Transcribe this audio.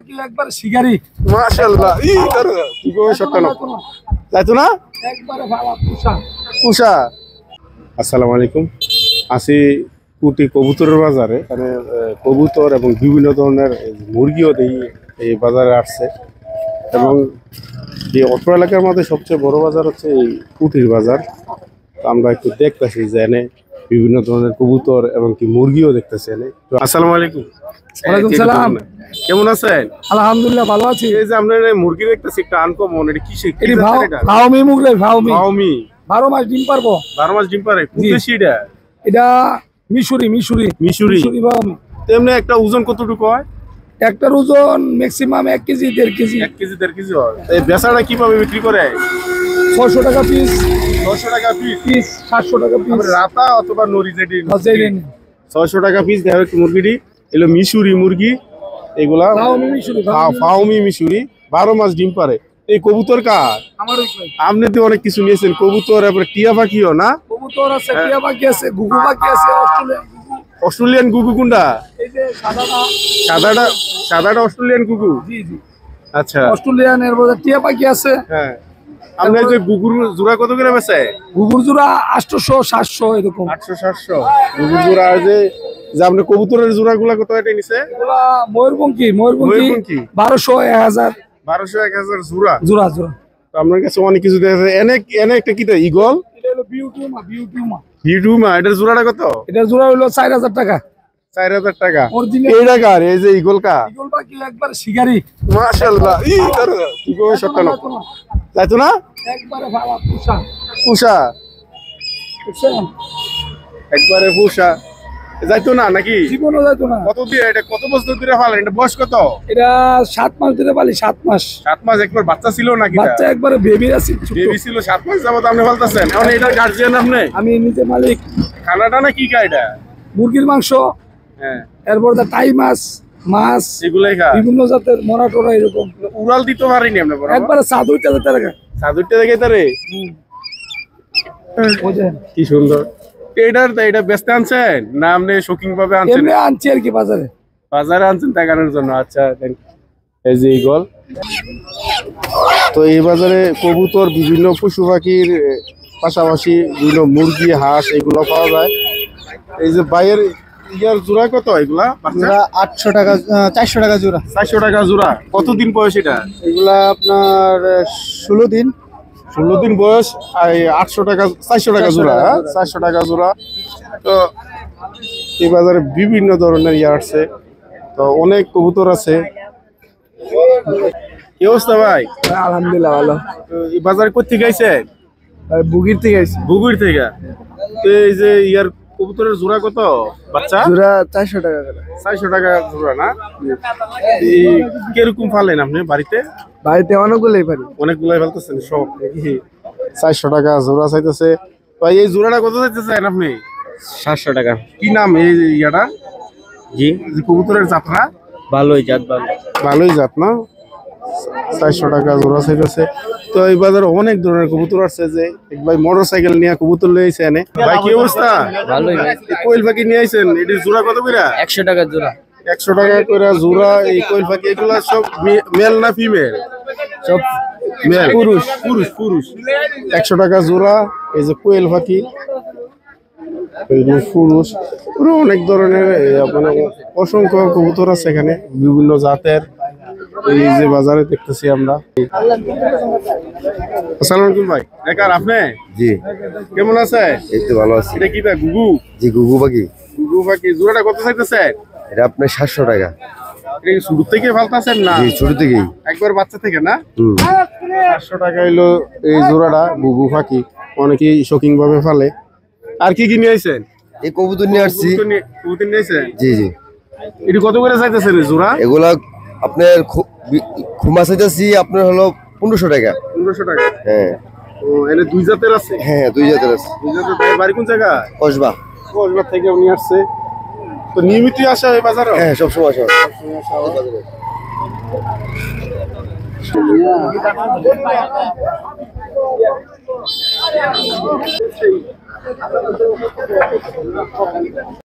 কি একবার শিকারি মাশাআল্লাহ ই করো কি গো সত্তানো তাইতো না একবারে ভালো পুষা উষা আসসালামু আলাইকুম আসি কুটি কবুতরের বাজারে মানে কবুতর এবং বিভিন্ন ধরনের মুরগিও এই বাজারে আসছে এবং এই অত্র এলাকার মধ্যে সবচেয়ে বড় বাজার হচ্ছে এই কুটির বাজার। তো আমরা একটু দেখতেছি যে এনে বিভিন্ন ধরনের কবুতর এবং কি মুরগিও দেখতেছি এনে। তো আসসালামু আলাইকুম। ওয়ালাইকুম সালাম। কেমন আছেন? আলহামদুলিল্লাহ ভালো আছি। এই যে আমরা মুরগি দেখতেছি একটা আনকমন, এটা কিসে কি এটি জাতের এটা? ভাওমি মুরগি ভাওমি। ভাওমি 12 মাস ডিম পারবো। 12 মাস ডিম পারে কোন দেশি এটা? এটা মিশরি ভাওমি। তেমনি একটা ওজন কতটুকু হয়? একটার ওজন maximum 1 KG 1.5 KG. 1 KG 1.5 KG হয়। এই বেচাটা কিভাবে বিক্রি করে? 600 টাকা পিস। 600 টাকা পিস 700 টাকা পিস। রাতা অথবা নরি যেটি হাজাইলেন 600 টাকা পিস দেওয়া হচ্ছে মুরগিটি। এলো মিশরি মুরগি, এগুলা ফাউমি মিশরি 12 মাস ডিম পারে। এই কবুতর কার? আমার ওই আপনি তো অনেক কিছু নিয়েছেন, কবুতর এরপরে টিয়া পাখিও না? কবুতর আছে, টিয়া পাখি আছে, গুগু পাখি আছে, অস্ট্রেলিয়ান গুগু কোনটা? এই যে সাদাটা অস্ট্রেলিয়ান গুগু। জি আচ্ছা অস্ট্রেলিয়ান এর মধ্যে টিয়া পাখি আছে। হ্যাঁ আপনি যে গুগুর জোড়া কত করে বেচে? গুগুর জোড়া 800 700 এরকম। 800 700 গুগুর জোড়া। আর যে আপনি কবুতরের জোড়াগুলা কত এটা নিছে? এগুলা ময়ূরপঙ্খী 1200 1000 1000 জোড়া। তো আপনার কাছে অনেক কিছু দেখা যায়। এনে একটা কি ইগল? এটা হলো বিউটিউমা। এটার জোড়াটা কত? এটার জোড়া হলো 4000 টাকা। 4000 টাকা। অরিজিনাল এই টাকার এই যে ইগল পাখি একবার শিকারি। মাশাআল্লাহ ই করো কি গো সত্তানো তাইতো না একবারে ভালো পুষা বুঝছেন? একবারে পুষা যাইতো না নাকি? জীবনও যাইতো না। কত দিয়ে এটা কত বছর ধরে পালেন? এটা বয়স কত? এটা 7 মাস ধরে পালি। 7 মাস। 7 মাস একবার বাচ্চা ছিল নাকি? বাচ্চা একবারে বেবি আছে, বেবি ছিল 7 মাস যাবত আপনি বলতাছেন। এখন এটার গার্জিয়ান আপনি? আমি নিজে মালিক। খানাটা না কি খায় এটা? মুরগির মাংস, হ্যাঁ এরপর টাই মাছ এগুলাই খা। বিভিন্ন জাতের মরাটোরা এরকম। উড়াল দিতে পারিনি আপনি বড়? একবারে 7-8 টাকা। 7-8 টাকা তারে কি সুন্দর। এটা বেচতে আনছেন না আপনি শৌখিন ভাবে আনছেন? এমনি আনছি আর কি বাজারে আনছেন দেখানোর জন্য। আচ্ছা এই যে ইগল। তো এই বাজারে কবুতর বিভিন্ন পশু পাখির পাশাপাশি বিভিন্ন মুরগি হাঁস এগুলো পাওয়া যায়। এই যে বাইরের ইয়ার জোড়া কত? এগুলা 800 টাকা 400 টাকা জোড়া। 400 টাকা জোড়া। কতদিন বয়স এটা? এগুলা আপনার 16 দিন। 16 দিন বয়স। আর 800 টাকা 400 টাকা জোড়া। 400 টাকা জোড়া। তো এই বাজারে বিভিন্ন ধরনের ইয়ে আছে। তো অনেক কবুতর আছে। কি অবস্থা ভাই? আলহামদুলিল্লাহ ভালো। এই বাজারে কোথা থেকে আইছেন? বুগির থেকে আইছি। বুগুর থেকে। তো এই যে ইয়ার কবুতরের জোড়া কত? বাচ্চা জোড়া 400 টাকা করে। 400 টাকা জোড়া না? এই কিরকম ফালেন আপনি বাড়িতে? বাড়িতে অনেকগুলোই পারি। অনেকগুলাই ফেলতেছেন সব নাকি? 400 টাকা জোড়া চাইতেছে। ভাই এই জোড়াটা কত চাইতেছেন আপনি? 700 টাকা। কি নাম এই ইয়াটা? জি কবুতরের জাতটা? ভালোই জাত। ভালোই জাত না? 400 টাকা জোড়া চাইতেছে। তো এই বাজারে অনেক ধরনের কবুতর আছে। যে এক ভাই মোটরসাইকেল নিয়ে কবুতর লয়ে আইছে এনে। ভাই কি অবস্থা? ভালোই। কোয়েল পাখি নিয়ে আইছেন, এটি জোড়া কত করে? 100 টাকা জোড়া। 100 টাকা করে জোড়া। এই কোয়েল পাখি এগুলা সব মেল না ফিমেল? সব মেল। পুরুষ 100 টাকা জোড়া। এই যে কোয়েল পাখি পুরুষ। অনেক ধরনের আপনার অসংখ্য কবুতর আছে এখানে বিভিন্ন জাতের। এই যে বাজারে দেখতেছি আমরা। আসসালামু আলাইকুম ভাই। বেকার আপনি? জি কেমন আছে? এই তো ভালো আছি। এটা কি গুগু? জি গুগু পাখি। গুগু পাখি জোড়াটা কত চাইতেছে? এটা আপনার 700 টাকা। এটা কি শুরু থেকে ফালতাছেন না? জি ছোট থেকেই। একবার বাচ্চা থেকে না? 700 টাকা হইলো এই জোড়াটা গুগু পাখি। অনেকেই শৌখিন ভাবে ফালে। আর কি নিয়ে আইছেন? এই কবুতর নিয়ে আসছি। কবুতর নিয়ে আইছেন? জি এটা কত করে চাইতেছেন জোড়া? এগুলা আপনার খুমা চাইতেছি আপনার হলো 1500 টাকা। 1500 টাকা। হ্যাঁ ও এনে দুই জাতের আছে? হ্যাঁ 2 জাতের আছে। দুই জাতের। বাড়ি কোন জায়গা? কসবা। কসবা থেকে উনি আসছে। তো নিয়মিত আসে এই বাজারে? হ্যাঁ সব সময় আসে।